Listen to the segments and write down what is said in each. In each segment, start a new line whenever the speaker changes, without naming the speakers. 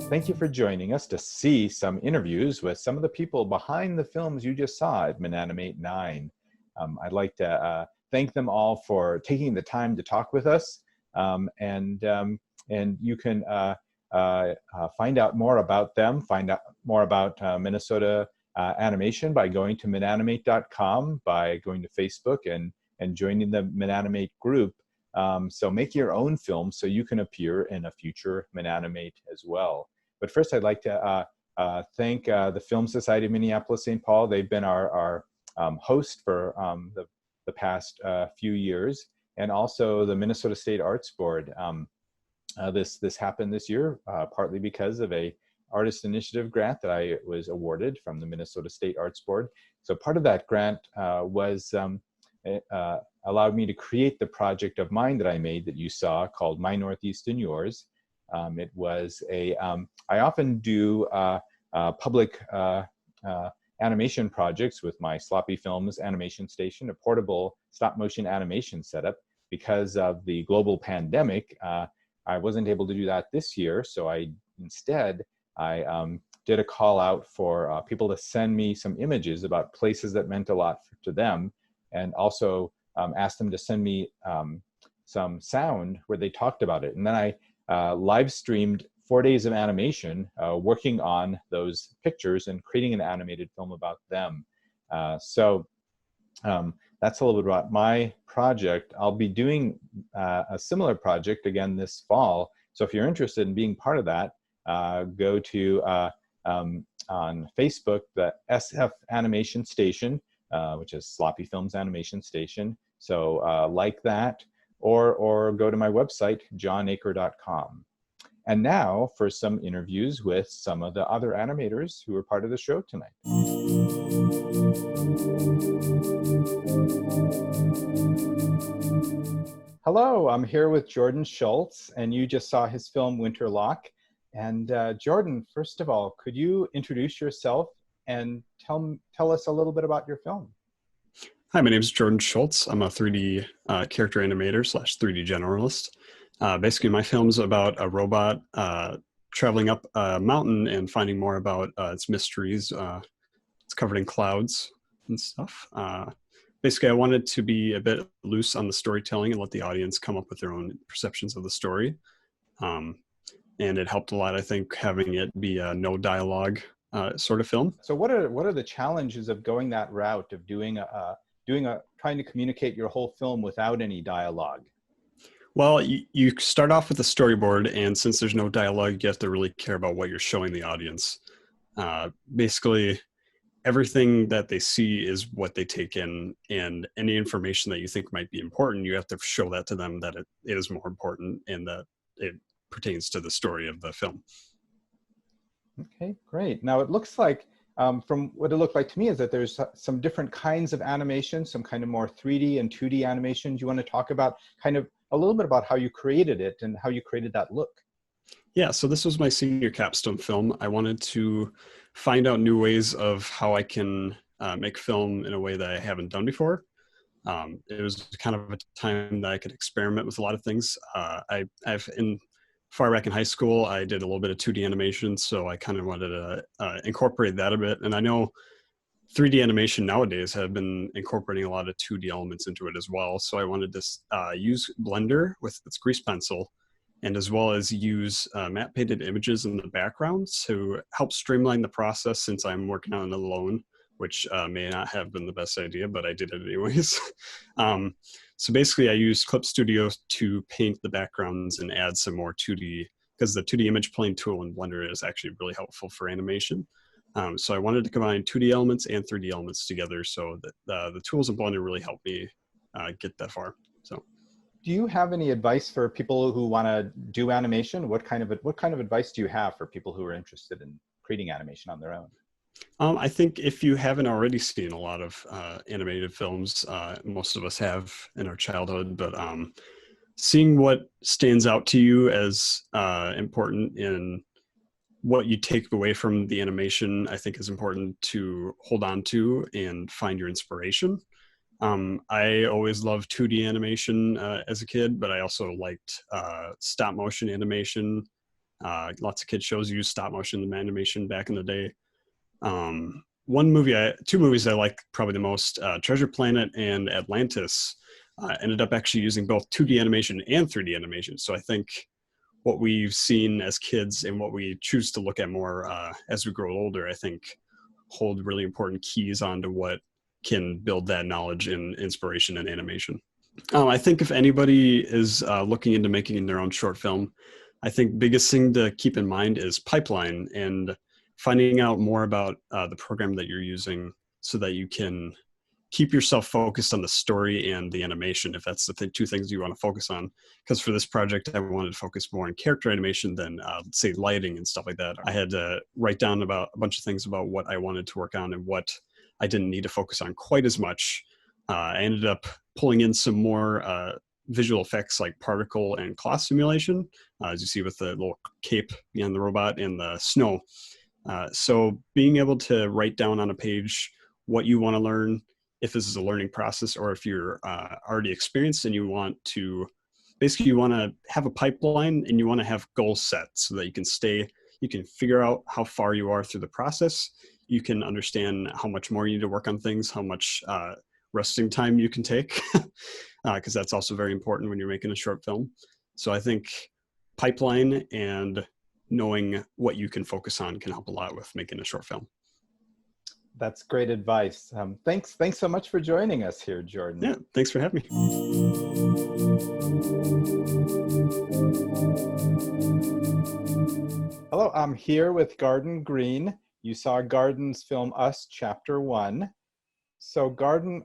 Thank you for joining us to see some interviews with some of the people behind the films you just saw at MNanimate 9. I'd like to thank them all for taking the time to talk with us, and you can find out more about them, find out more about Minnesota animation by going to MNanimate.com, by going to Facebook and joining the MNanimate group. So make your own film so you can appear in a future MNanimate as well. But first, I'd like to thank the Film Society of Minneapolis-St. Paul. They've been our host for the past few years, and also the Minnesota State Arts Board. This happened this year, partly because of a Artist Initiative grant that I was awarded from the Minnesota State Arts Board. So part of that grant allowed me to create the project of mine that I made that you saw called My Northeast and Yours. It was I often do public animation projects with my Sloppy Films animation station, a portable stop motion animation setup. Because of the global pandemic, I wasn't able to do that this year. So instead did a call out for people to send me some images about places that meant a lot to them, and also asked them to send me some sound where they talked about it. And then I live streamed 4 days of animation, working on those pictures and creating an animated film about them. So that's a little bit about my project. I'll be doing a similar project again this fall. So if you're interested in being part of that, go to on Facebook, the SF Animation Station, which is Sloppy Films Animation Station. So like that, or go to my website, johnacre.com. And now for some interviews with some of the other animators who are part of the show tonight. Hello, I'm here with Jordan Schultz, and you just saw his film Winterlock. And Jordan, first of all, could you introduce yourself and tell us a little bit about your film?
Hi, my name is Jordan Schultz. I'm a 3D character animator / 3D generalist. Basically, my film's about a robot traveling up a mountain and finding more about its mysteries. It's covered in clouds and stuff. Basically, I wanted to be a bit loose on the storytelling and let the audience come up with their own perceptions of the story. And it helped a lot, I think, having it be a no dialogue sort of film.
So what are the challenges of going that route of trying to communicate your whole film without any dialogue?
Well, you start off with a storyboard, and since there's no dialogue, you have to really care about what you're showing the audience. Basically, everything that they see is what they take in, and any information that you think might be important, you have to show that to them that it is more important and that it pertains to the story of the film.
Okay, great. Now it looks like, from what it looked like to me, is that there's some different kinds of animation, some kind of more 3D and 2D animation. Do you want to talk about kind of a little bit about how you created it and how you created that look?
Yeah, so this was my senior capstone film. I wanted to find out new ways of how I can make film in a way that I haven't done before. It was kind of a time that I could experiment with a lot of things. Far back in high school, I did a little bit of 2D animation, so I kind of wanted to incorporate that a bit. And I know 3D animation nowadays have been incorporating a lot of 2D elements into it as well. So I wanted to use Blender with its grease pencil, and as well as use matte painted images in the background to help streamline the process, since I'm working on it alone, which may not have been the best idea, but I did it anyways. So basically I used Clip Studio to paint the backgrounds and add some more 2D, because the 2D image plane tool in Blender is actually really helpful for animation. So I wanted to combine 2D elements and 3D elements together, so that the tools in Blender really helped me get that far. So,
do you have any advice for people who want to do animation? What kind of advice do you have for people who are interested in creating animation on their own?
I think if you haven't already seen a lot of animated films, most of us have in our childhood, but seeing what stands out to you as important in what you take away from the animation, I think is important to hold on to and find your inspiration. I always loved 2D animation as a kid, but I also liked stop motion animation. Lots of kids shows used stop motion animation back in the day. Two movies I like probably the most, Treasure Planet and Atlantis, ended up actually using both 2D animation and 3D animation. So I think what we've seen as kids and what we choose to look at more as we grow older, I think hold really important keys onto what can build that knowledge and inspiration in animation. I think if anybody is looking into making their own short film, I think biggest thing to keep in mind is pipeline and finding out more about the program that you're using so that you can keep yourself focused on the story and the animation, if that's the two things you want to focus on. Because for this project, I wanted to focus more on character animation than, say, lighting and stuff like that. I had to write down about a bunch of things about what I wanted to work on and what I didn't need to focus on quite as much. I ended up pulling in some more visual effects like particle and cloth simulation, as you see with the little cape behind the robot and the snow. So being able to write down on a page what you want to learn, if this is a learning process or if you're already experienced and you want to, basically you want to have a pipeline and you want to have goals set so that you can figure out how far you are through the process. You can understand how much more you need to work on things, how much resting time you can take, because that's also very important when you're making a short film. So I think pipeline and knowing what you can focus on can help a lot with making a short film.
That's great advice. Thanks so much for joining us here, Jordan.
Yeah, thanks for having me.
Hello, I'm here with Garden Green. You saw Garden's film Us, Chapter 1. So Garden,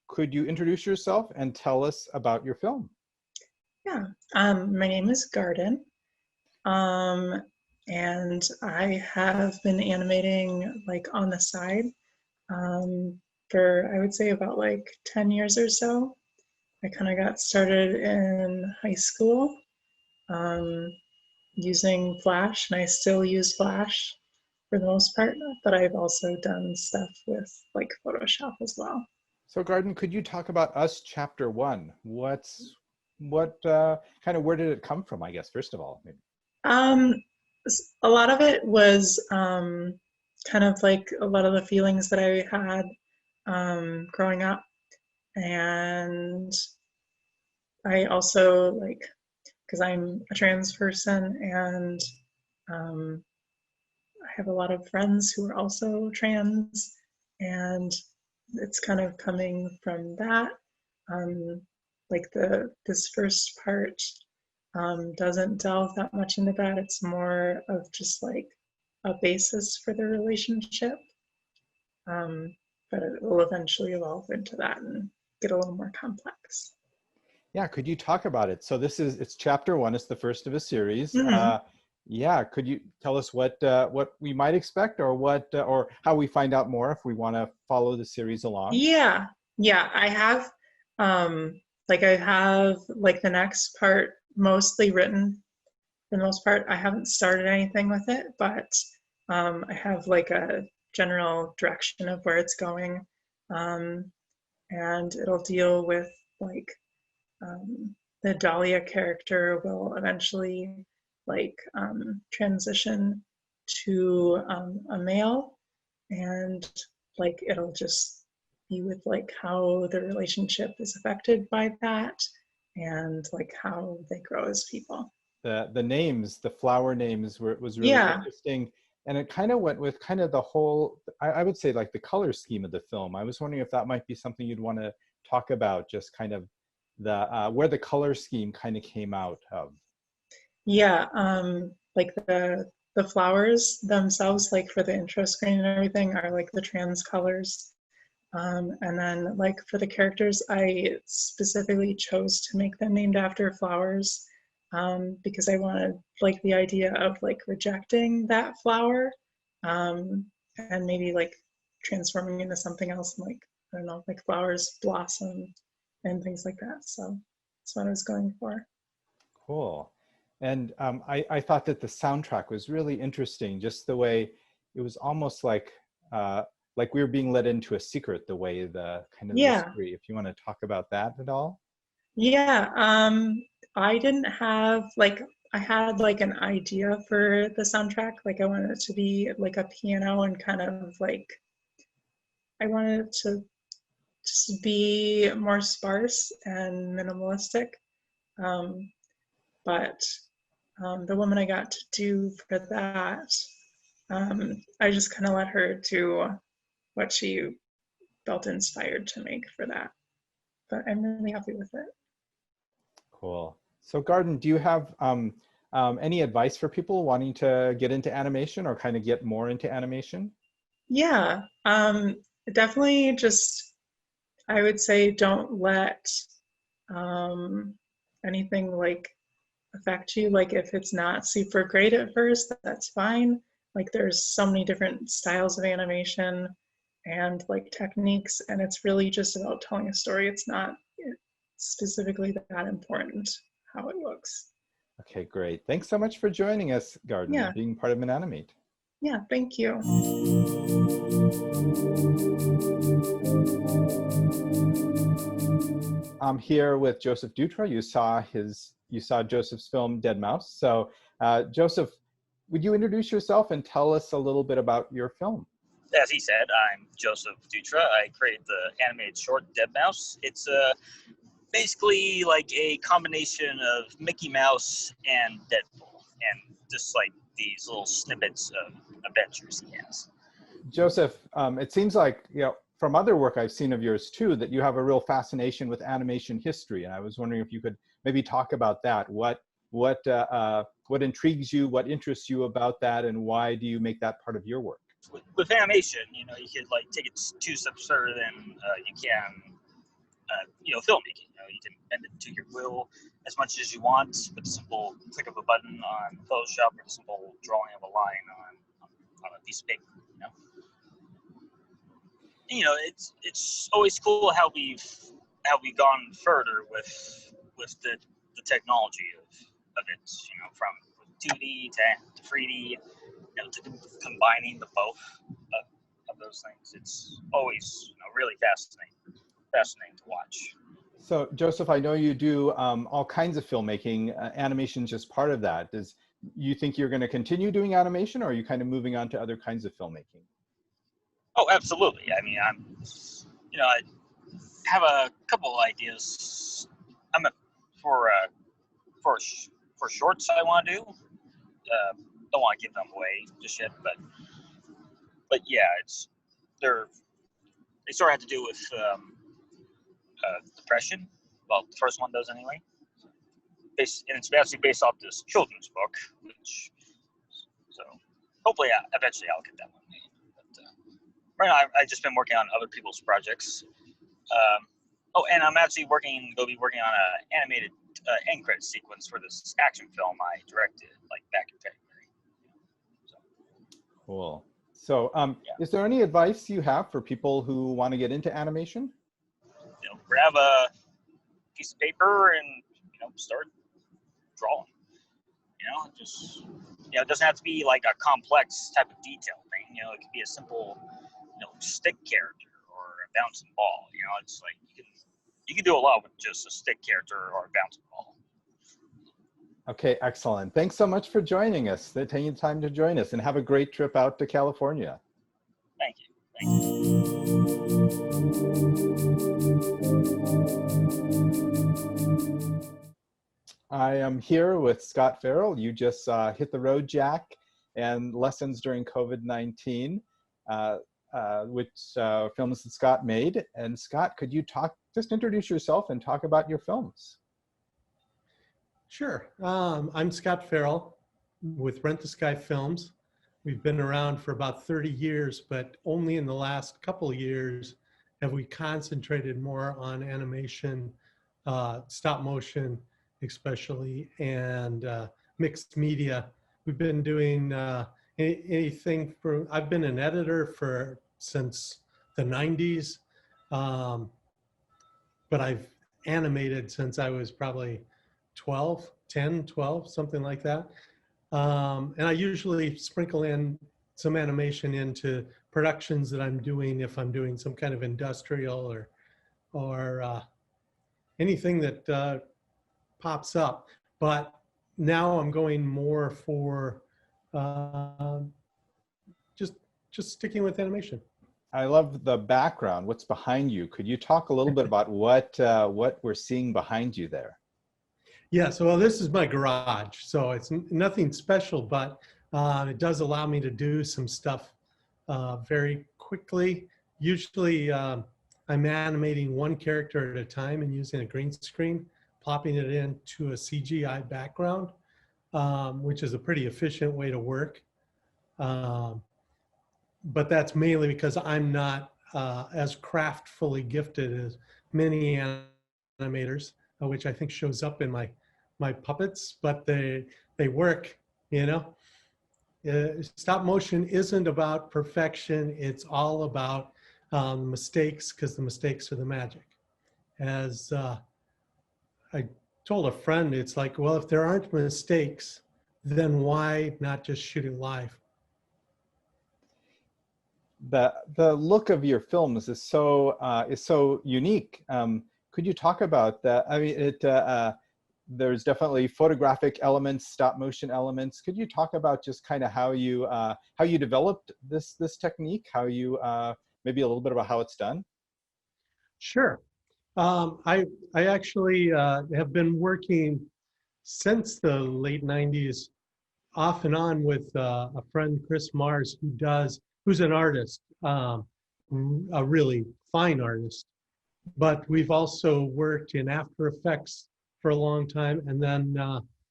could you introduce yourself and tell us about your film?
Yeah, my name is Garden. And I have been animating like on the side for I would say about like 10 years or so. I kind of got started in high school using Flash, and I still use Flash for the most part, but I've also done stuff with like Photoshop as well.
So Garden, could you talk about Us, Chapter 1? What kind of, where did it come from, I guess, first of all? Maybe.
A lot of it was kind of like a lot of the feelings that I had growing up, and I also like, because I'm a trans person and I have a lot of friends who are also trans, and it's kind of coming from that. Like this first part doesn't delve that much into that. It's more of just like a basis for the relationship. But it will eventually evolve into that and get a little more complex.
Yeah, could you talk about it? So it's Chapter 1. It's the first of a series.
Mm-hmm.
Yeah, could you tell us what we might expect, or or how we find out more if we want to follow the series along?
Yeah, I have I have like the next part mostly written. For the most part, I haven't started anything with it, but I have like a general direction of where it's going, and it'll deal with like the Dahlia character will eventually like transition to a male, and like it'll just be with like how the relationship is affected by that and like how they grow as people.
The names, the flower names was really interesting. And it kind of went with kind of the whole, I would say like the color scheme of the film. I was wondering if that might be something you'd want to talk about, just kind of the where the color scheme kind of came out of.
Yeah, like the flowers themselves, like for the intro screen and everything, are like the trans colors. And then like for the characters, I specifically chose to make them named after flowers, because I wanted like the idea of like rejecting that flower, and maybe like transforming into something else, and like, I don't know, like flowers blossom and things like that. So that's what I was going for.
Cool. And I thought that the soundtrack was really interesting, just the way it was almost like like we were being led into a secret, the way the kind of the
Yeah.
mystery. If you want to talk about that at all.
Yeah, I didn't have like I had like an idea for the soundtrack. Like I wanted it to be like a piano and kind of like I wanted it to just be more sparse and minimalistic. Um, but the woman I got to do for that, I just kind of let her do what she felt inspired to make for that. But I'm really happy with it.
Cool. So Garden, do you have any advice for people wanting to get into animation or kind of get more into animation?
Yeah, definitely just, I would say don't let um, anything like affect you. Like if it's not super great at first, that's fine. Like there's so many different styles of animation and like techniques, and it's really just about telling a story. It's not specifically that important how it looks.
Okay, great. Thanks so much for joining us, Garden,
Yeah,
and being part of Mananimate.
yeah, thank you.
I'm here with Joseph Dutra. You saw Joseph's film Dead Mouse. So Joseph, would you introduce yourself and tell us a little bit about your film?
As he said, I'm Joseph Dutra. I created the animated short Dead Mouse. It's basically like a combination of Mickey Mouse and Deadpool, and just like these little snippets of adventures he has.
Joseph, it seems like, from other work I've seen of yours too, that you have a real fascination with animation history. And I was wondering if you could maybe talk about that. What intrigues you, what interests you about that, and why do you make that part of your work?
With animation, you could like take it 2 steps further than you can, filmmaking. You can bend it to your will as much as you want with a simple click of a button on Photoshop or a simple drawing of a line on a piece of paper. It's always cool how we've gone further with the technology of it. From 2D to 3D. To combining the both of those things. It's always really fascinating to watch.
So Joseph, I know you do all kinds of filmmaking. Animation is just part of that. You think you're going to continue doing animation, or are you kind of moving on to other kinds of filmmaking?
Oh, absolutely. I mean, I have a couple of ideas. For shorts I want to do. Don't want to give them away just yet, but yeah, they sort of have to do with depression. Well, the first one does anyway. And it's actually based off this children's book, so hopefully eventually I'll get that one made. But right now I've just been working on other people's projects. And I'm actually going to be working on an animated end credit sequence for this action film I directed back in February.
Cool. So is there any advice you have for people who want to get into animation?
Grab a piece of paper and, start drawing. It doesn't have to be like a complex type of detail thing. It could be a simple, stick character or a bouncing ball. It's like you can do a lot with just a stick character or a bouncing ball.
Okay, excellent. Thanks so much for joining us, taking the time to join us, and have a great trip out to California.
Thank you.
I am here with Scott Farrell. You just Hit the Road, Jack, and Lessons During COVID-19, which films that Scott made. And Scott, could you just introduce yourself and talk about your films?
Sure. I'm Scott Farrell with Rent the Sky Films. We've been around for about 30 years, but only in the last couple of years have we concentrated more on animation, stop motion especially, and mixed media. We've been doing anything I've been an editor since the 90s, but I've animated since I was probably 12, something like that. And I usually sprinkle in some animation into productions that I'm doing, if I'm doing some kind of industrial or anything that pops up. But now I'm going more for just sticking with animation.
I love the background. What's behind you? Could you talk a little bit about what we're seeing behind you there?
Yeah, so well, this is my garage. So it's nothing special, but it does allow me to do some stuff very quickly. Usually I'm animating one character at a time and using a green screen, plopping it into a CGI background, which is a pretty efficient way to work. But that's mainly because I'm not as craftfully gifted as many animators, which I think shows up in my puppets, but they work, you know. Stop motion isn't about perfection. It's all about mistakes, because the mistakes are the magic. As I told a friend, it's like, well, if there aren't mistakes, then why not just shoot it live?
The look of your films is so unique. Could you talk about that? I mean, there's definitely photographic elements, stop motion elements. Could you talk about just kind of how you developed this technique? How you maybe a little bit about how it's done?
Sure. I actually have been working since the late 90s off and on with a friend, Chris Mars, who's an artist, a really fine artist. But we've also worked in After Effects for a long time. And then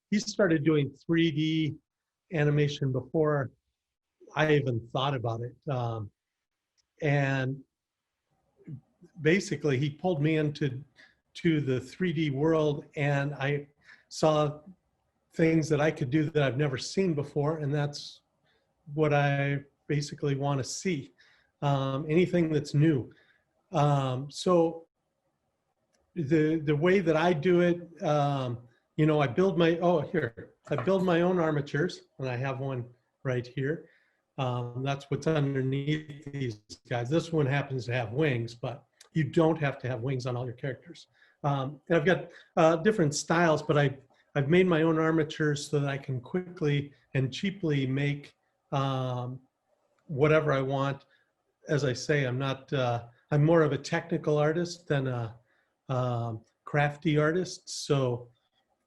he started doing 3D animation before I even thought about it. And basically he pulled me into the 3D world, and I saw things that I could do that I've never seen before. And that's what I basically want to see, anything that's new. So the way that I do it, you know, I build my own armatures, and I have one right here. That's what's underneath these guys. This one happens to have wings, but you don't have to have wings on all your characters. And I've got different styles, but I've made my own armatures so that I can quickly and cheaply make whatever I want. As I say, I'm more of a technical artist than a crafty artist. So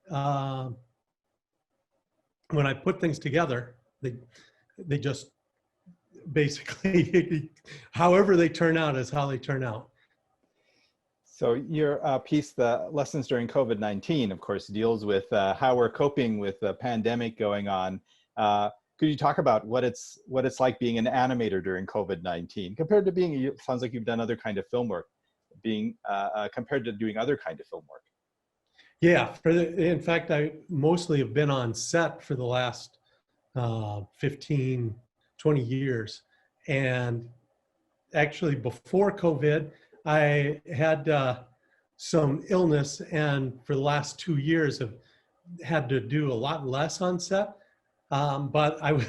when I put things together, they just basically, however they turn out is how they turn out.
So your piece, The Lessons During COVID-19, of course, deals with how we're coping with the pandemic going on. Could you talk about what it's like being an animator during COVID-19 compared to being, it sounds like you've done other kind of film work, being compared to doing other kind of film work?
Yeah, in fact, I mostly have been on set for the last 15, 20 years. And actually before COVID, I had some illness, and for the last 2 years have had to do a lot less on set. But I was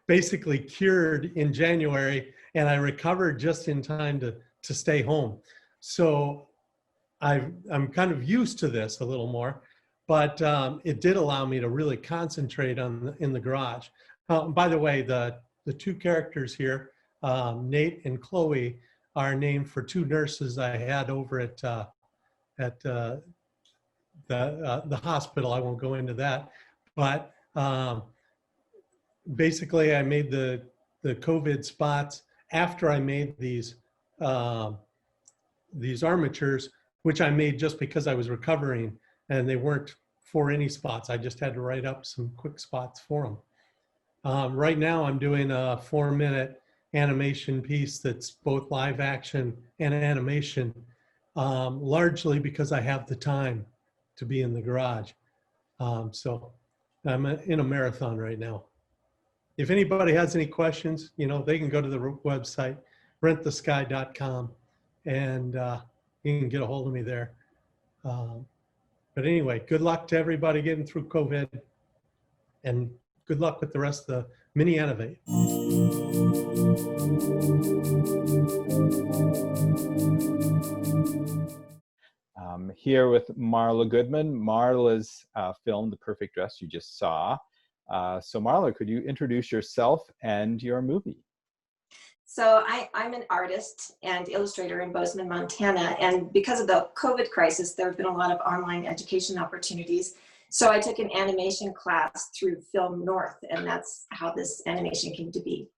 basically cured in January, and I recovered just in time to stay home. So I'm kind of used to this a little more, but it did allow me to really concentrate in the garage. By the way, the two characters here, Nate and Chloe, are named for two nurses I had over at the hospital. I won't go into that, but basically I made the COVID spots after I made these armatures, which I made just because I was recovering, and they weren't for any spots. I just had to write up some quick spots for them. Right now I'm doing a 4-minute animation piece that's both live action and animation, largely because I have the time to be in the garage. So I'm in a marathon right now. If anybody has any questions, you know, they can go to the website, rentthesky.com, and you can get a hold of me there. But anyway, good luck to everybody getting through COVID, and good luck with the rest of the Mini Animate.
Here with Marla Goodman. Marla's film, The Perfect Dress, you just saw. So Marla, could you introduce yourself and your movie?
So I'm an artist and illustrator in Bozeman, Montana. And because of the COVID crisis, there have been a lot of online education opportunities. So I took an animation class through Film North, and that's how this animation came to be.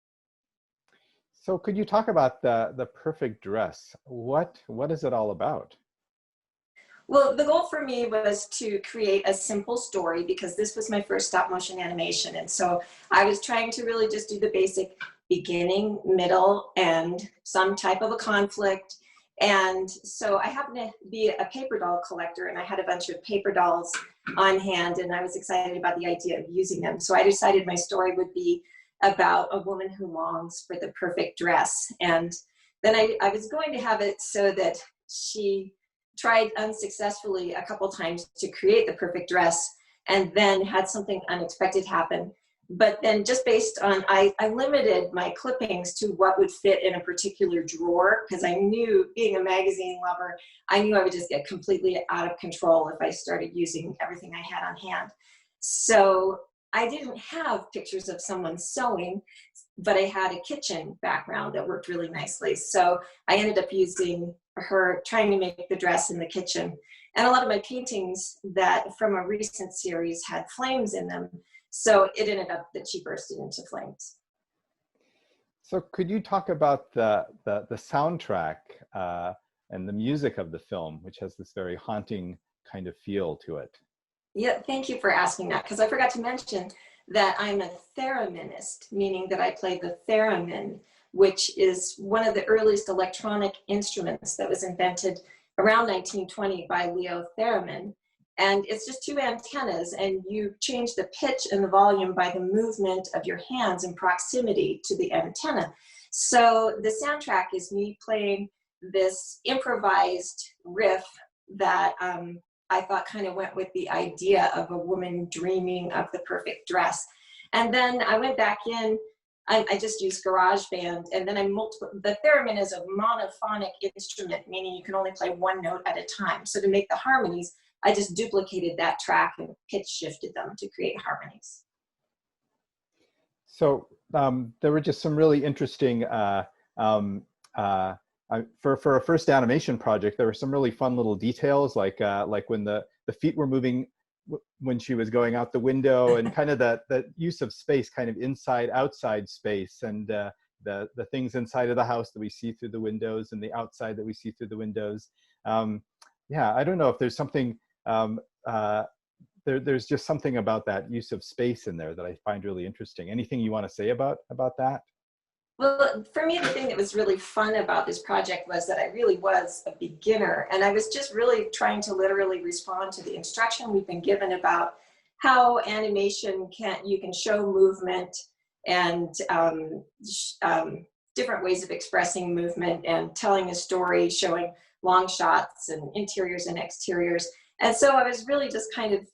So could you talk about the Perfect Dress? What is it all about?
Well, the goal for me was to create a simple story because this was my first stop motion animation. And so I was trying to really just do the basic beginning, middle, and some type of a conflict. And so I happened to be a paper doll collector, and I had a bunch of paper dolls on hand, and I was excited about the idea of using them. So I decided my story would be about a woman who longs for the perfect dress. And then I was going to have it so that she tried unsuccessfully a couple times to create the perfect dress and then had something unexpected happen. But then just based on, I limited my clippings to what would fit in a particular drawer, because I knew, being a magazine lover, I knew I would just get completely out of control if I started using everything I had on hand. So I didn't have pictures of someone sewing, but I had a kitchen background that worked really nicely. So I ended up using her trying to make the dress in the kitchen. And a lot of my paintings that from a recent series had flames in them. So it ended up that she bursted into flames.
So could you talk about the soundtrack and the music of the film, which has this very haunting kind of feel to it?
Yeah, thank you for asking that, because I forgot to mention that I'm a thereminist, meaning that I play the theremin, which is one of the earliest electronic instruments that was invented around 1920 by Leo Theremin. And it's just two antennas, and you change the pitch and the volume by the movement of your hands in proximity to the antenna. So the soundtrack is me playing this improvised riff that I thought kind of went with the idea of a woman dreaming of the perfect dress. And then I went back in, I just used GarageBand, and then the theremin is a monophonic instrument, meaning you can only play one note at a time. So to make the harmonies, I just duplicated that track and pitch shifted them to create harmonies.
So there were just some really interesting, for a first animation project, there were some really fun little details, like when the feet were moving when she was going out the window, and kind of the use of space, kind of inside outside space, and the things inside of the house that we see through the windows and the outside that we see through the windows. Yeah, I don't know if there's something, there's just something about that use of space in there that I find really interesting. Anything you want to say about that?
Well, for me, the thing that was really fun about this project was that I really was a beginner, and I was just really trying to literally respond to the instruction we've been given about how animation you can show movement and different ways of expressing movement and telling a story, showing long shots and interiors and exteriors. And so I was really just kind of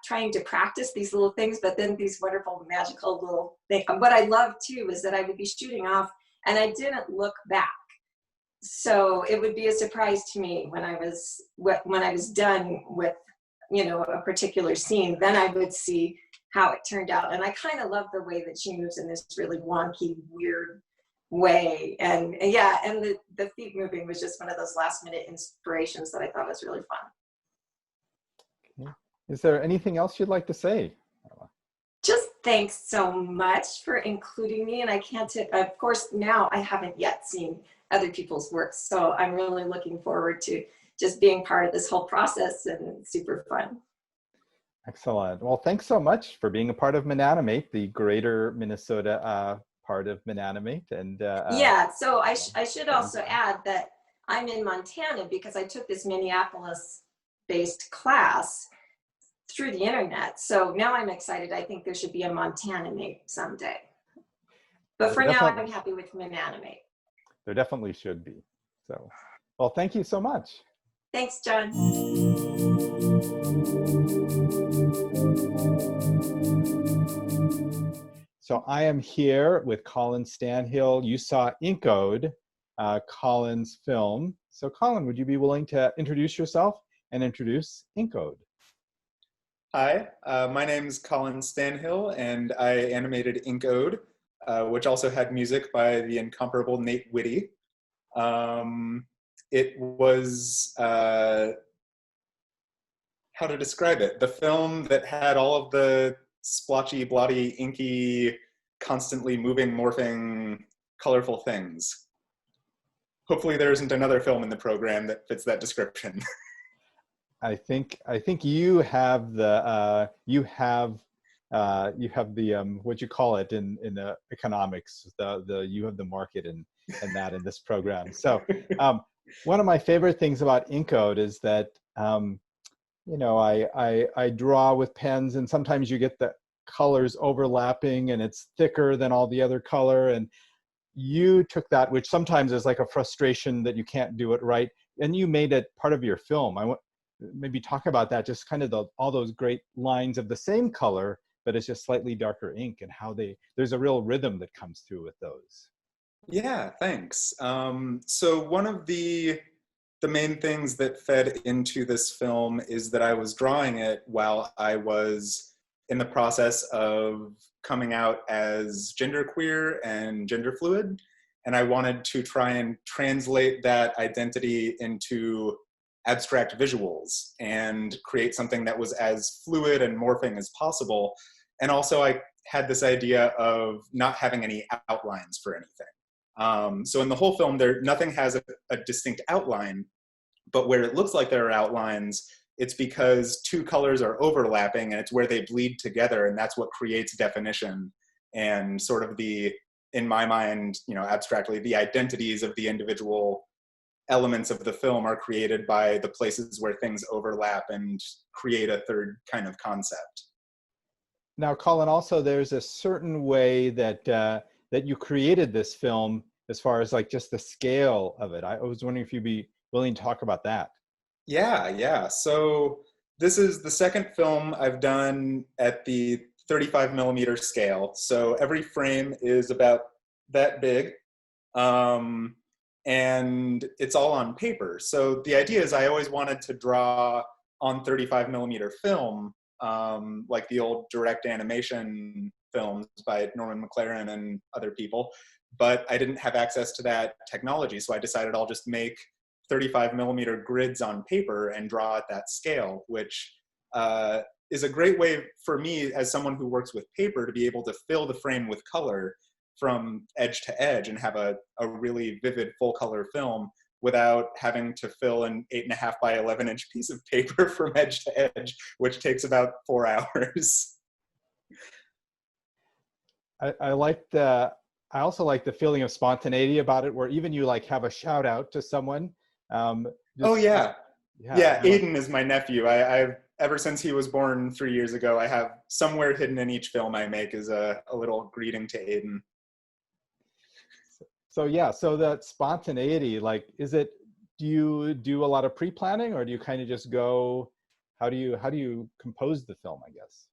trying to practice these little things, but then these wonderful magical little things. What I love too is that I would be shooting off and I didn't look back. So it would be a surprise to me when I was done with, a particular scene, then I would see how it turned out. And I kind of love the way that she moves in this really wonky, weird way. And yeah, and the feet moving was just one of those last minute inspirations that I thought was really fun.
Okay. Is there anything else you'd like to say?
Just thanks so much for including me. And of course, now I haven't yet seen other people's work. So I'm really looking forward to just being part of this whole process, and it's super fun. Excellent.
Well, thanks so much for being a part of Mananimate, the greater Minnesota part of Mananimate. And
yeah, so I should also add that I'm in Montana because I took this Minneapolis-based class through the internet. So now I'm excited. I think there should be a Montanimate someday. But for now, I'm happy with Mananimate.
There definitely should be. So, well, thank you so much.
Thanks, John.
So So I am here with Colin Stanhill. You saw Inkode, Colin's film. So Colin, would you be willing to introduce yourself and introduce Inkode?
Hi, my name is Colin Stanhill, and I animated Inkode, which also had music by the incomparable Nate Whitty. It was, how to describe it? The film that had all of the splotchy, blotty, inky, constantly moving, morphing, colorful things. Hopefully there isn't another film in the program that fits that description.
I think you have the you have the what you call it in the economics, you have the market in that in this program. So one of my favorite things about Inkode is that you know, I draw with pens, and sometimes you get the colors overlapping and it's thicker than all the other color, and you took that, which sometimes is like a frustration that you can't do it right, and you made it part of your film. I want maybe talk about that, just kind of all those great lines of the same color, but it's just slightly darker ink, and how there's a real rhythm that comes through with those.
Yeah, thanks. So one of the main things that fed into this film is that I was drawing it while I was in the process of coming out as genderqueer and gender fluid. And I wanted to try and translate that identity into abstract visuals and create something that was as fluid and morphing as possible. And also I had this idea of not having any outlines for anything. So in the whole film, nothing has a distinct outline, but where it looks like there are outlines, it's because two colors are overlapping, and it's where they bleed together, and that's what creates definition and sort of in my mind, you know, abstractly, the identities of the individual elements of the film are created by the places where things overlap and create a third kind of concept.
Now, Colin, also there's a certain way that that you created this film as far as like just the scale of it. I was wondering if you'd be willing to talk about that.
Yeah. So this is the second film I've done at the 35 millimeter scale. So every frame is about that big. And it's all on paper. So the idea is I always wanted to draw on 35 millimeter film, like the old direct animation films by Norman McLaren and other people, but I didn't have access to that technology. So I decided I'll just make 35 millimeter grids on paper and draw at that scale, which is a great way for me as someone who works with paper to be able to fill the frame with color from edge to edge and have a really vivid full color film without having to fill an 8.5 by 11 inch piece of paper from edge to edge, which takes about 4 hours.
I also like the feeling of spontaneity about it, where even you like have a shout out to someone.
Oh yeah. Aiden is my nephew. I've ever since he was born 3 years ago, I have somewhere hidden in each film I make is a little greeting to Aiden.
So yeah, so that spontaneity, like, do you do a lot of pre-planning, or do you kind of just go, how do you compose the film, I guess?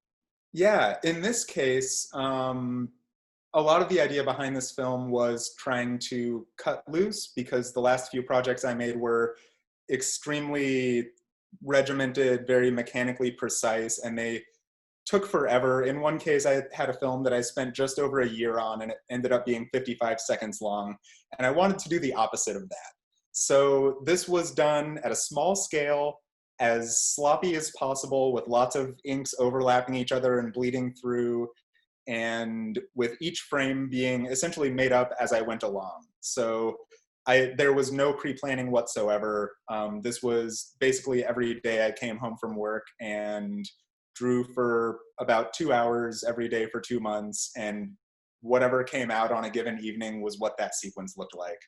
Yeah, in this case, a lot of the idea behind this film was trying to cut loose, because the last few projects I made were extremely regimented, very mechanically precise, and they took forever. In one case, I had a film that I spent just over a year on, and it ended up being 55 seconds long, and I wanted to do the opposite of that. So this was done at a small scale, as sloppy as possible, with lots of inks overlapping each other and bleeding through, and with each frame being essentially made up as I went along. So there was no pre-planning whatsoever. This was basically every day I came home from work and drew for about 2 hours every day for 2 months, and whatever came out on a given evening was what that sequence looked like.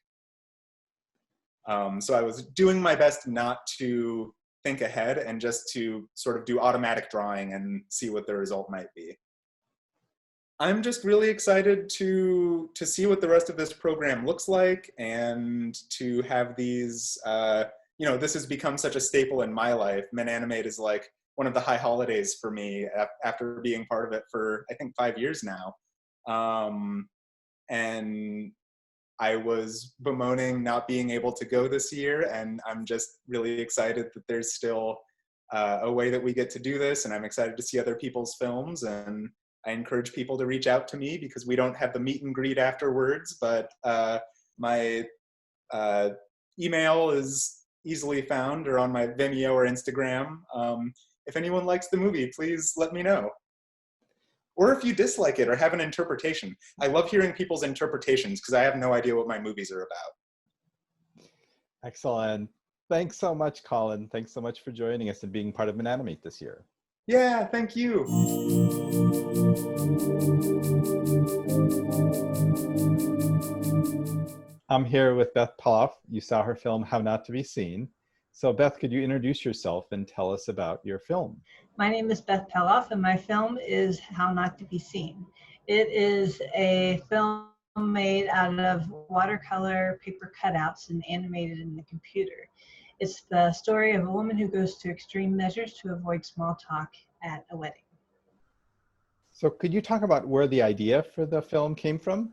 So I was doing my best not to think ahead and just to sort of do automatic drawing and see what the result might be. I'm just really excited to see what the rest of this program looks like, and to have these, you know, this has become such a staple in my life. MenAnimate is like one of the high holidays for me after being part of it for, I think, 5 years now. And I was bemoaning not being able to go this year, and I'm just really excited that there's still a way that we get to do this, and I'm excited to see other people's films, and I encourage people to reach out to me because we don't have the meet and greet afterwards, but my email is easily found or on my Vimeo or Instagram. If anyone likes the movie, please let me know. Or if you dislike it or have an interpretation. I love hearing people's interpretations because I have no idea what my movies are about.
Excellent. Thanks so much, Colin. Thanks so much for joining us and being part of Mananimate this year.
Yeah, thank you.
I'm here with Beth Peloff. You saw her film, How Not to Be Seen. So Beth, could you introduce yourself and tell us about your film?
My name is Beth Peloff, and my film is How Not to Be Seen. It is a film made out of watercolor paper cutouts and animated in the computer. It's the story of a woman who goes to extreme measures to avoid small talk at a wedding.
So could you talk about where the idea for the film came from?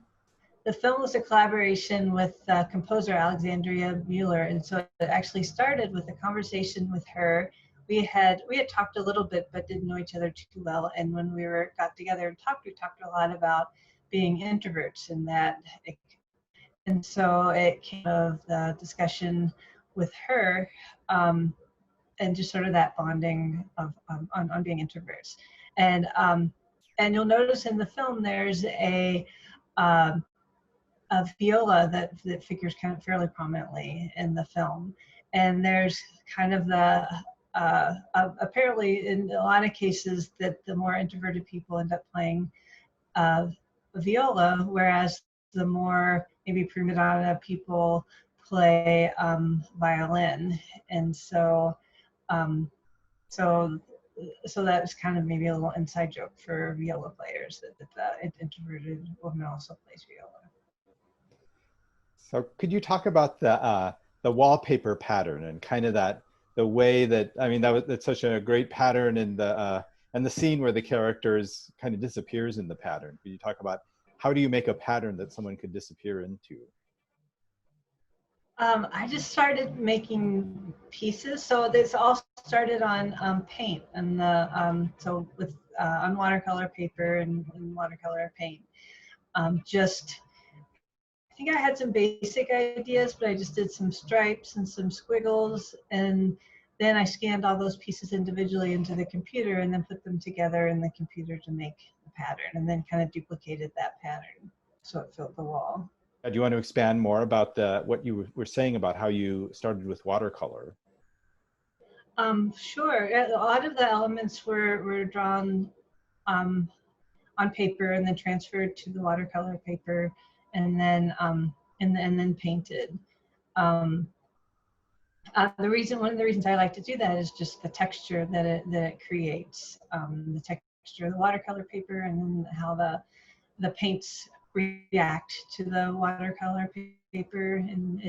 The film was a collaboration with composer Alexandria Mueller, and so it actually started with a conversation with her. We had talked a little bit, but didn't know each other too well. And when we got together and talked, we talked a lot about being introverts, and so it came of the discussion with her, and just sort of that bonding of on being introverts. And you'll notice in the film there's a viola that figures kind of fairly prominently in the film, and there's kind of the apparently in a lot of cases that the more introverted people end up playing viola, whereas the more maybe prima donna people play violin. And so so that's kind of maybe a little inside joke for viola players that the introverted woman also plays viola.
So could you talk about the wallpaper pattern and kind of the way that, I mean, that's such a great pattern in the scene where the characters kind of disappears in the pattern. Could you talk about how do you make a pattern that someone could disappear into?
I just started making pieces. So this all started on paint and so with on watercolor paper and watercolor paint. I think I had some basic ideas, but I just did some stripes and some squiggles, and then I scanned all those pieces individually into the computer and then put them together in the computer to make the pattern, and then kind of duplicated that pattern so it filled the wall.
Do you want to expand more about what you were saying about how you started with watercolor?
Sure. A lot of the elements were drawn on paper and then transferred to the watercolor paper, and then painted. One of the reasons I like to do that is just the texture that it creates, the texture of the watercolor paper, and then how the paints react to the watercolor paper, and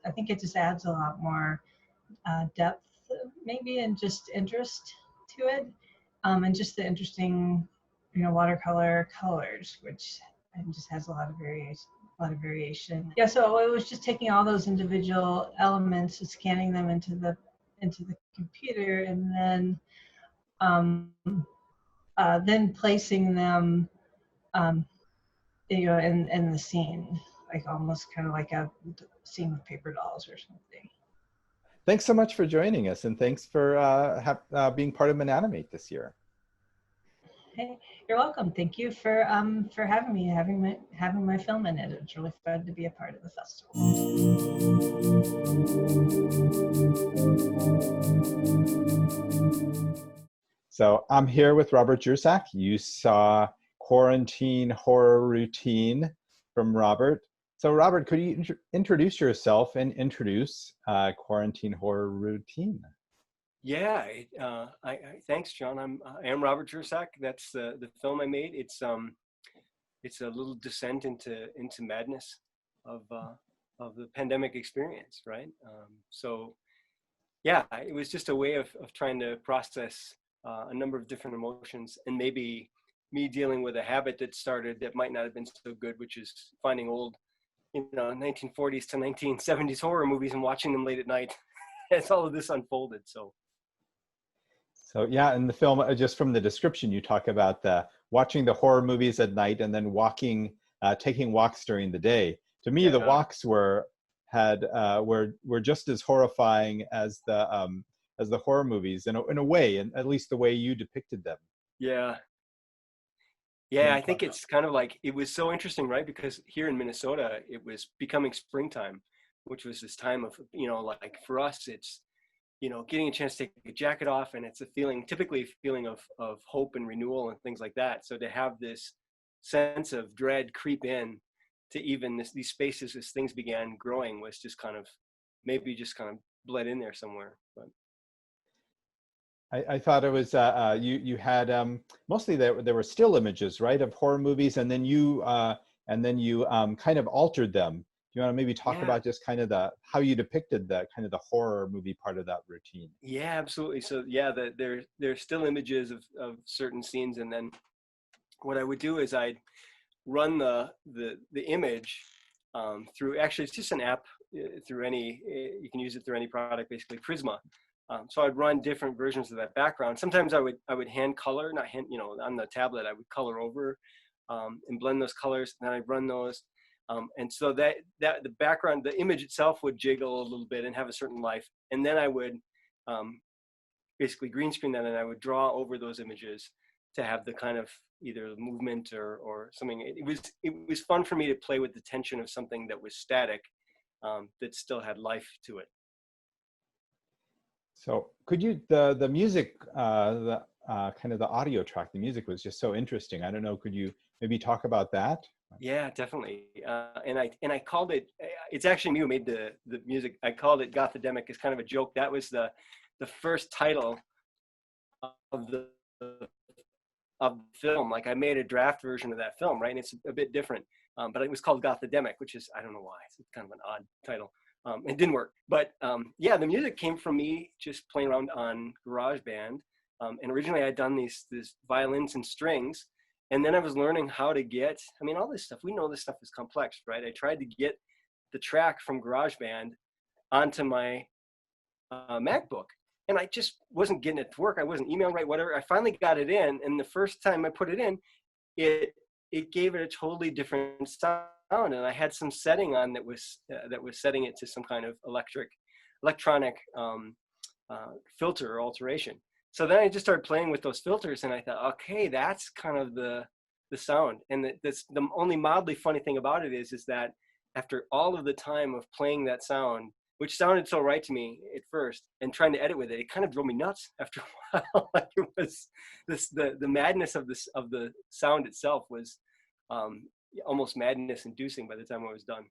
I think it just adds a lot more depth maybe, and just interest to it, and just the interesting watercolor colors, which just has a lot of variation. Yeah, so it was just taking all those individual elements and scanning them into the computer, and then placing them in the scene, like almost kind of like a scene with paper dolls or something.
Thanks so much for joining us, and thanks for being part of Mananimate this year.
Hey, you're welcome. Thank you for having me, having my film in it. It's really fun to be a part of the festival.
So I'm here with Robert Jersak. You saw Quarantine Horror Routine from Robert. So Robert, could you introduce yourself and introduce Quarantine Horror Routine?
Yeah, thanks, John. I am Robert Jersak. That's the film I made. It's a little descent into madness of the pandemic experience, right? So yeah, it was just a way of trying to process a number of different emotions and maybe me dealing with a habit that started that might not have been so good, which is finding old, 1940s to 1970s horror movies and watching them late at night as all of this unfolded. So
yeah, in the film, just from the description, you talk about watching the horror movies at night and then taking walks during the day. To me, the walks were just as horrifying as the horror movies in a way, and at least the way you depicted them.
Yeah, I think it's kind of like, it was so interesting, right? Because here in Minnesota, it was becoming springtime, which was this time of, like for us, it's, getting a chance to take a jacket off, and it's typically a feeling of hope and renewal and things like that. So to have this sense of dread creep in to even these spaces as things began growing was just kind of bled in there somewhere. But
I thought it was you had mostly there were still images, right, of horror movies, and then you kind of altered them. Do you want to maybe talk about just kind of how you depicted the kind of the horror movie part of that routine?
Yeah, absolutely. So there's still images of certain scenes, and then what I would do is I'd run the image through, actually it's just an app through you can use it through any product, basically Prisma. So I'd run different versions of that background. Sometimes I would hand color, on the tablet I would color over and blend those colors, and then I'd run those. And so that the background, the image itself would jiggle a little bit and have a certain life. And then I would basically green screen that, and I would draw over those images to have the kind of either movement or something. It was fun for me to play with the tension of something that was static, that still had life to it.
So could you, the music, kind of the audio track, the music was just so interesting. I don't know, could you maybe talk about that?
Yeah, definitely. And I called it, it's actually me who made the music. I called it Gothademic as kind of a joke. That was the first title of the film. Like, I made a draft version of that film, right? And it's a bit different, but it was called Gothademic, which is, I don't know why, it's kind of an odd title. It didn't work, but yeah, the music came from me just playing around on GarageBand. And originally I'd done these violins and strings, and then I was learning how to get, all this stuff, we know this stuff is complex, right? I tried to get the track from GarageBand onto my MacBook, and I just wasn't getting it to work. I wasn't emailing right, whatever. I finally got it in, and the first time I put it in, it gave it a totally different sound. And I had some setting on that was setting it to some kind of electronic filter or alteration. So then I just started playing with those filters, and I thought, okay, that's kind of the sound. And the only mildly funny thing about it is that after all of the time of playing that sound, which sounded so right to me at first, and trying to edit with it kind of drove me nuts after a while. Like, it was the madness of the sound itself was almost madness inducing by the time I was done.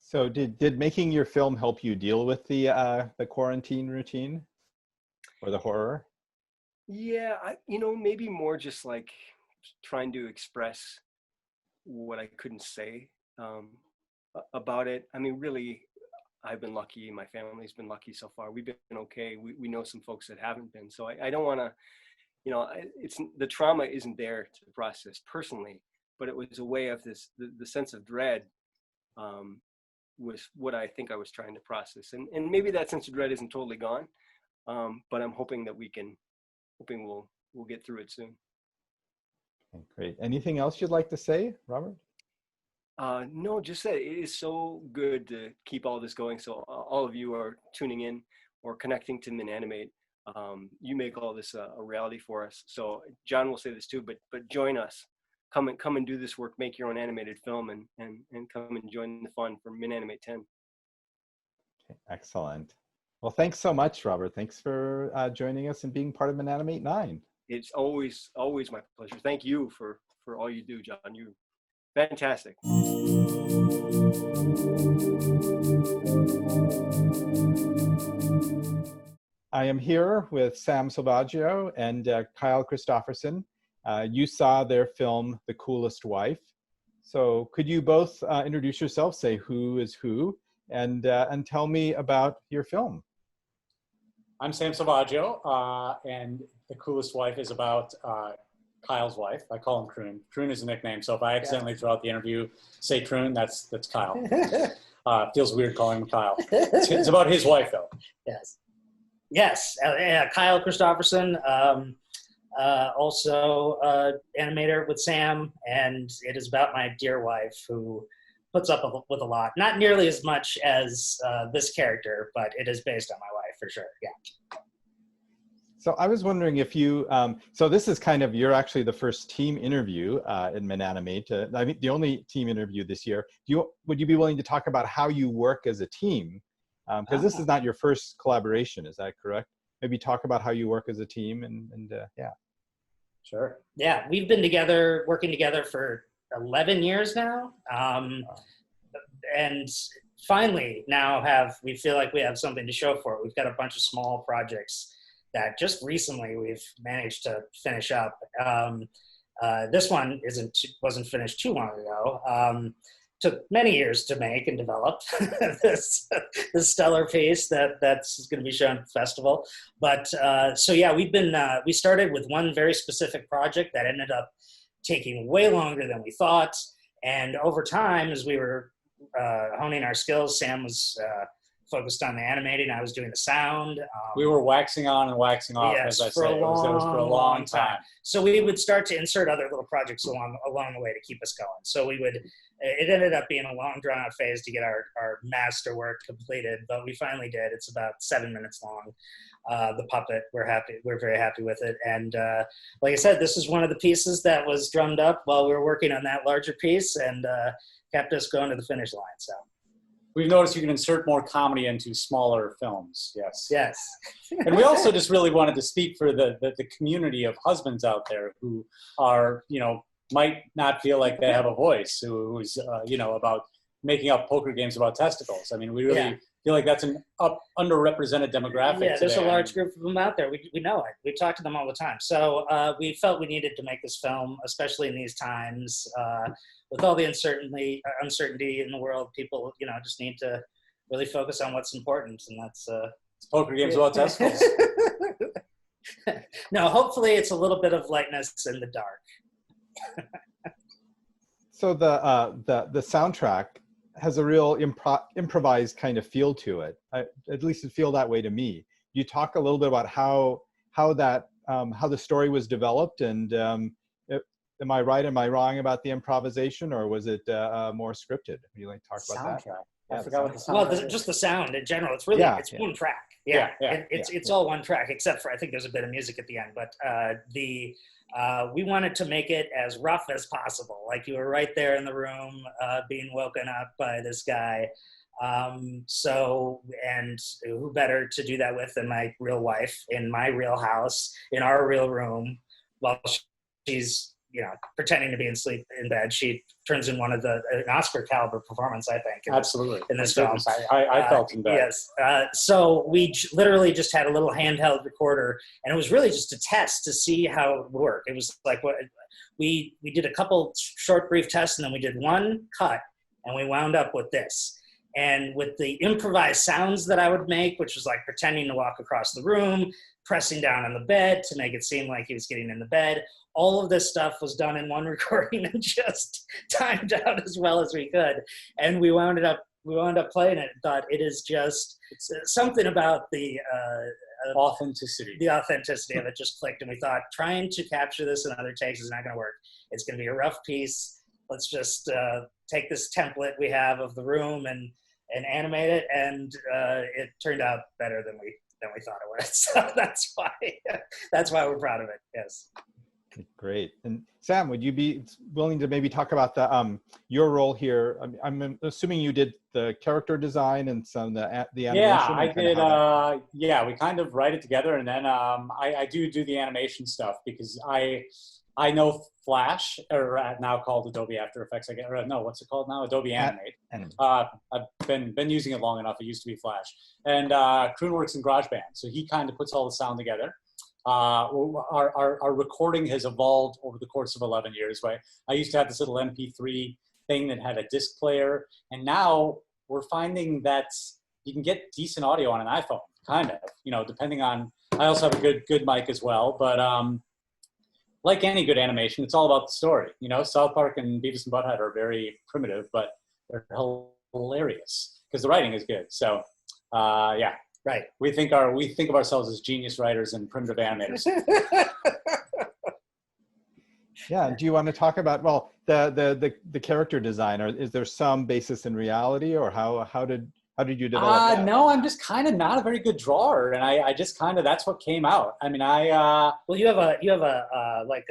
So did making your film help you deal with the quarantine routine or the horror?
Yeah, maybe more just like trying to express what I couldn't say about it. Really, I've been lucky. My family's been lucky so far. We've been okay. We know some folks that haven't been. So I don't want to, it's the trauma isn't there to process personally, but it was a way of the sense of dread was what I think I was trying to process. And maybe that sense of dread isn't totally gone, but I'm hoping that we'll get through it soon.
Okay, great. Anything else you'd like to say, Robert?
No, just that it is so good to keep all this going. So all of you are tuning in or connecting to MinAnimate. You make all this a reality for us. So John will say this too, but join us. Come and do this work. Make your own animated film and come and join the fun for MinAnimate 10.
Okay, excellent. Well, thanks so much, Robert. Thanks for joining us and being part of MinAnimate 9. It's
always my pleasure. Thank you for all you do, John. You're fantastic.
I am here with Sam Salvaggio and Kyle Christopherson. You saw their film, The Coolest Wife. So could you both introduce yourselves, say who is who, and tell me about your film?
I'm Sam Salvaggio, and The Coolest Wife is about Kyle's wife. I call him Croon. Croon is a nickname, so if I accidentally throughout the interview say Croon, that's Kyle. Feels weird calling him Kyle. It's about his wife, though.
Yes. Kyle Christopherson, also animator with Sam, and it is about my dear wife who puts up with a lot. Not nearly as much as this character, but it is based on my wife for sure. Yeah.
So I was wondering if you, so this is kind of, you're actually the first team interview in ManAnimate. I mean, the only team interview this year. Would you be willing to talk about how you work as a team? Because this is not your first collaboration, is that correct? Maybe talk about how you work as a team and yeah.
Sure. Yeah, we've been working together for 11 years now. And finally now we feel like we have something to show for it. We've got a bunch of small projects that just recently we've managed to finish up. This one wasn't finished too long ago. Took many years to make and develop this stellar piece that's going to be shown at the festival. But so yeah, we started with one very specific project that ended up taking way longer than we thought. And over time, as we were honing our skills, Sam was focused on the animating. I was doing the sound.
We were waxing on and waxing off,
yes,
as I said. It was for a long time.
So we would start to insert other little projects along the way to keep us going. So it ended up being a long drawn out phase to get our master work completed, but we finally did. It's about 7 minutes long. The puppet, we're very happy with it. And like I said, this is one of the pieces that was drummed up while we were working on that larger piece and kept us going to the finish line. So.
We've noticed you can insert more comedy into smaller films. Yes.
Yes.
And we also just really wanted to speak for the community of husbands out there who are, might not feel like they have a voice, who's, about making up poker games about testicles. I mean, we really feel like that's an underrepresented demographic.
Yeah, there's
today.
a large group of them out there. We know it. We talk to them all the time. So we felt we needed to make this film, especially in these times. With all the uncertainty in the world, people, just need to really focus on what's important, and that's
it's poker games about testicles.
No, hopefully it's a little bit of lightness in the dark.
So the soundtrack has a real improvised kind of feel to it. At least it feel that way to me. You talk a little bit about how the story was developed, and am I right? Am I wrong about the improvisation, or was it more scripted? Would you like to talk about that?
I forgot what the soundtrack
Well, just the sound in general. It's really it's one track. It's all one track, except for I think there's a bit of music at the end. But we wanted to make it as rough as possible. Like you were right there in the room, being woken up by this guy. And who better to do that with than my real wife in my real house, in our real room, while she's pretending to be asleep in bed. She turns in an Oscar caliber performance, I think.
Absolutely.
In this film.
I felt in bed.
Yes. So we literally just had a little handheld recorder, and it was really just a test to see how it would work. It was like we did a couple short, brief tests, and then we did one cut, and we wound up with this. And with the improvised sounds that I would make, which was like pretending to walk across the room, pressing down on the bed to make it seem like he was getting in the bed, all of this stuff was done in one recording and just timed out as well as we could. And we wound up playing it and thought it's something about the
authenticity.
The authenticity of it just clicked, and we thought trying to capture this in other takes is not going to work. It's going to be a rough piece. Let's just take this template we have of the room and animate it, and it turned out better than we thought it would. So that's why we're proud of it. Yes.
Great. And Sam, would you be willing to maybe talk about your role here? I'm assuming you did the character design and some the animation.
Yeah, I did. We kind of write it together, and then I do the animation stuff because I know Flash, or now called Adobe After Effects. What's it called now? Adobe Animate. I've been using it long enough. It used to be Flash. And Croon works in GarageBand, so he kind of puts all the sound together. Our recording has evolved over the course of 11 years. Right? I used to have this little MP3 thing that had a disc player, and now we're finding that you can get decent audio on an iPhone, kind of. Depending on. I also have a good mic as well, but like any good animation, it's all about the story. You know, South Park and Beavis and Butthead are very primitive, but they're hilarious because the writing is good. So, yeah,
Right.
we think of ourselves as genius writers and primitive animators.
Yeah. Do you want to talk about, well, the character design, or is there some basis in reality, or how did you develop that?
No, I'm just kind of not a very good drawer, and I just kind of, that's what came out. I mean,
Well, you have like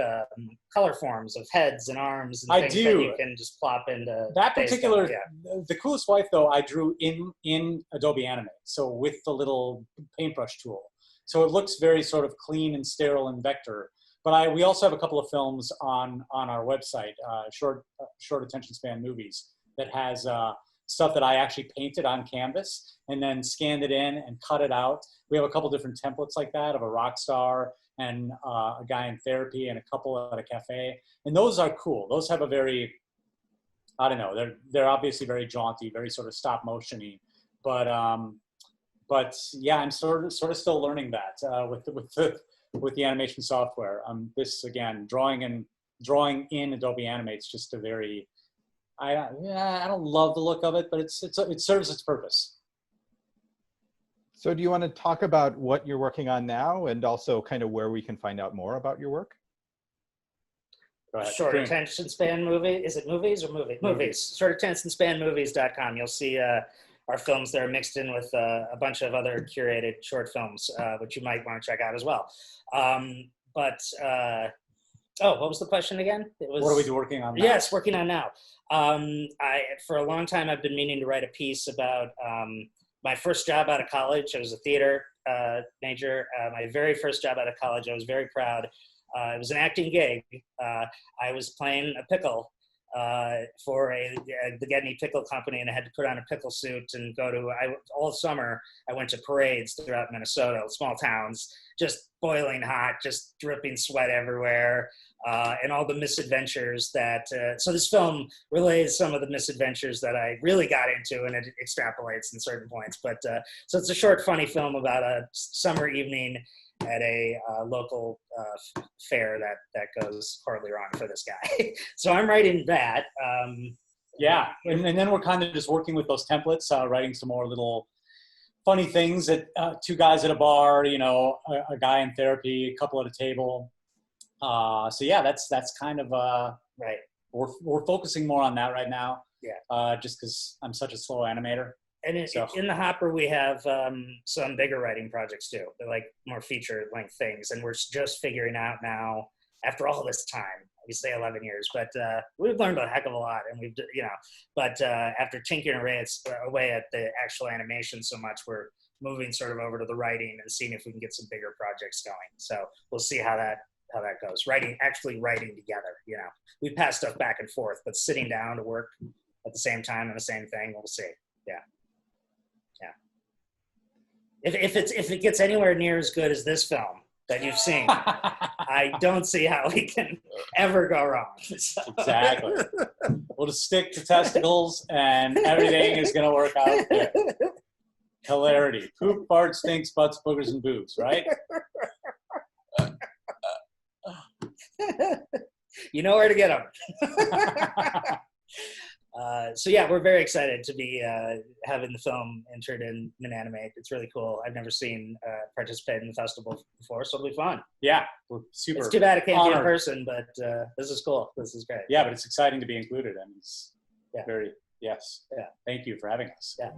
color forms of heads and arms and things that you can just plop into.
That particular,
yeah.
the coolest wife though, I drew in Adobe Animate, so with the little paintbrush tool. So it looks very sort of clean and sterile and vector. But we also have a couple of films on our website, short attention span movies, that has stuff that I actually painted on canvas and then scanned it in and cut it out. We have a couple different templates like that of a rock star and a guy in therapy and a couple at a cafe. And those are cool. Those have a very, I don't know, they're obviously very jaunty, very sort of stop motion-y. But yeah, I'm sort of still learning that with the animation software. This again, drawing in Adobe Animate's just a very, I don't love the look of it, but it serves its purpose.
So do you want to talk about what you're working on now, and also kind of where we can find out more about your work?
Short attention span movie. Is it movies or movie? Movies. Short attention span movies.com. You'll see our films that are mixed in with a bunch of other curated short films, which you might want to check out as well. What was the question again? It was,
what are we working on now?
Yes, working on now. For a long time, I've been meaning to write a piece about my first job out of college. I was a theater major. My very first job out of college, I was very proud. It was an acting gig. I was playing a pickle for the Gedney Pickle Company, and I had to put on a pickle suit and go to, all summer, I went to parades throughout Minnesota, small towns, just boiling hot, just dripping sweat everywhere, and all the misadventures that, so this film relays some of the misadventures that I really got into, and it extrapolates in certain points. But so it's a short, funny film about a summer evening at a local fair that goes horribly wrong for this guy. So I'm writing that.
Yeah, and then we're kind of just working with those templates, writing some more little funny things that two guys at a bar, you know, a guy in therapy, a couple at a table. So yeah, that's kind of
right.
We're focusing more on that right now.
Yeah.
Just because I'm such a slow animator.
And in the hopper, we have some bigger writing projects too. They're like more feature-length things, and we're just figuring out now, after all this time, we say 11 years, but we've learned a heck of a lot, and we've, but after tinkering away at the actual animation so much, we're moving sort of over to the writing and seeing if we can get some bigger projects going. So we'll see how that goes. Actually writing together, we pass stuff back and forth, but sitting down to work at the same time on the same thing, we'll see. Yeah. If it gets anywhere near as good as this film that you've seen, I don't see how we can ever go wrong. So.
Exactly. We'll just stick to testicles and everything is going to work out good. Hilarity. Poop, fart, stinks, butts, boogers, and boobs, right?
You know where to get them. So yeah, we're very excited to be having the film entered in Animate. It's really cool. I've never seen participate in the festival before, so it'll be fun.
Yeah, we're super.
It's too bad it can't be in person, but this is cool. This is great.
Yeah, but it's exciting to be included, and it's very yes.
Yeah.
Thank you for having us.
Yeah.